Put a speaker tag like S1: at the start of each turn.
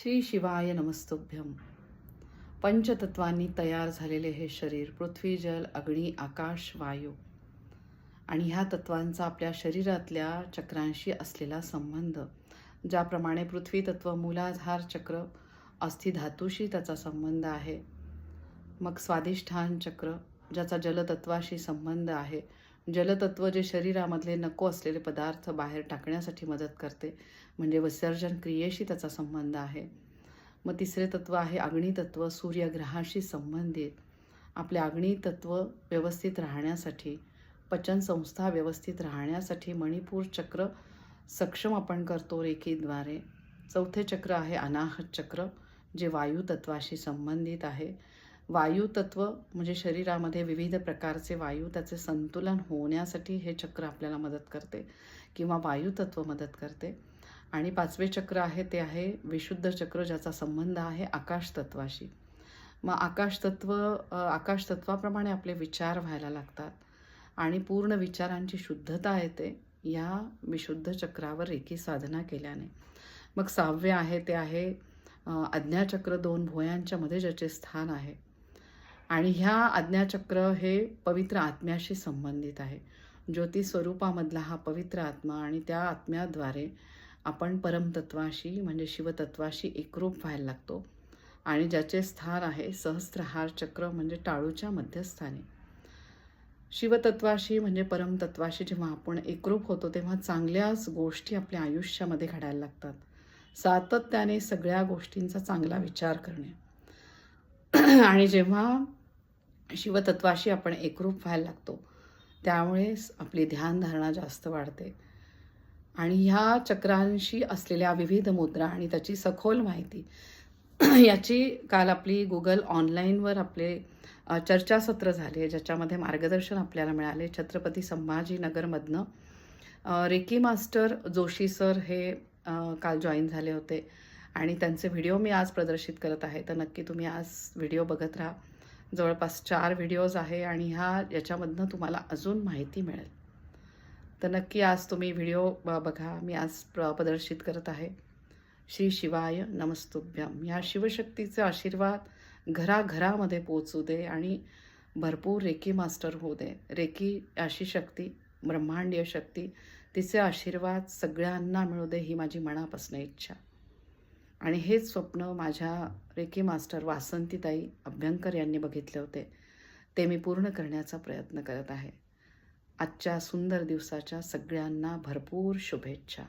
S1: श्री शिवाय नमस्तुभ्यम. पंचतत्वांनी तयार झालेले हे शरीर पृथ्वी, जल, अग्नी, आकाश, वायू आणि ह्या तत्वांचा आपल्या शरीरातल्या चक्रांशी असलेला संबंध, ज्याप्रमाणे पृथ्वी तत्व मूलाधार चक्र अस्थिधातूशी त्याचा संबंध आहे. मग स्वादिष्ठान चक्र ज्याचा जलतत्वाशी संबंध आहे. जलतत्व जे शरीरामधले नको असलेले पदार्थ बाहेर टाकण्यासाठी मदत करते, म्हणजे विसर्जन क्रियेशी त्याचा संबंध आहे. मग तिसरे तत्व आहे अग्नितत्व, सूर्यग्रहाशी संबंधित. आपले अग्नितत्व व्यवस्थित राहण्यासाठी, पचनसंस्था व्यवस्थित राहण्यासाठी मणिपूर चक्र सक्षम आपण करतो रेकीद्वारे. चौथे चक्र आहे अनाहत चक्र, जे वायुतत्वाशी संबंधित आहे. वायुतत्व म्हणजे शरीरामध्ये विविध प्रकारचे वायू, त्याचे संतुलन होण्यासाठी हे चक्र आपल्याला मदत करते किंवा वायुतत्व मदत करते. आणि पाचवे चक्र आहे ते आहे विशुद्ध चक्र, ज्याचा संबंध आहे आकाशतत्वाशी. मग आकाशतत्वाप्रमाणे आपले विचार व्हायला लागतात आणि पूर्ण विचारांची शुद्धता येते या विशुद्ध चक्रावर रेकी साधना केल्याने. मग सहावे आहे ते आहे आज्ञाचक्र, दोन भुवयांच्या मध्ये ज्याचे स्थान आहे. आणि ह्या आज्ञाचक्र हे पवित्र आत्म्याशी संबंधित आहे. ज्योती स्वरूपामधला हा पवित्र आत्मा, आणि त्या आत्म्याद्वारे आपण परमतत्वाशी म्हणजे शिवतत्वाशी एकरूप व्हायला लागतो. आणि ज्याचे स्थान आहे सहस्त्रहार चक्र, म्हणजे टाळूच्या मध्यस्थानी. शिवतत्वाशी म्हणजे परमतत्वाशी जेव्हा आपण एकरूप होतो तेव्हा चांगल्याच गोष्टी आपल्या आयुष्यामध्ये घडायला लागतात. सातत्याने सगळ्या गोष्टींचा चांगला विचार करणे. आणि जेव्हा शिवतत्वाशी आपण एकरूप व्हायला लागतो त्यामुळे आपली ध्यानधारणा जास्त वाढते. आणि ह्या चक्रांशी असलेल्या विविध मुद्रा आणि त्याची सखोल माहिती याची काल आपली गुगल ऑनलाईनवर आपले चर्चासत्र झाले, ज्याच्यामध्ये मार्गदर्शन आपल्याला मिळाले. छत्रपती संभाजीनगरमधनं रेकी मास्टर जोशी सर हे काल जॉईन झाले होते आणि त्यांचे व्हिडिओ मी आज प्रदर्शित करत आहे. तर नक्की तुम्ही आज व्हिडिओ बघत राहा. जवळपास 4 व्हिडिओज आहे आणि याच्यामधनं तुम्हाला अजून माहिती मिळेल. तर नक्की आज तुम्ही व्हिडिओ बघा. मी आज प्रदर्शित करत आहे. श्री शिवाय नमस्तुभ्यम. या शिवशक्तीचे आशीर्वाद घराघरामध्ये पोचू दे आणि भरपूर रेकी मास्टर होऊ दे. रेकी अशी शक्ती, ब्रह्मांडीय शक्ती, तिचे आशीर्वाद सगळ्यांना मिळू दे, ही माझी मनापासून इच्छा. आणि हेच स्वप्न माझ्या रेकी मास्टर वासंतीताई अभ्यंकर यांनी बघितले होते, ते मी पूर्ण करण्याचा प्रयत्न करत आहे. आजच्या सुंदर दिवसाच्या सगळ्यांना भरपूर शुभेच्छा.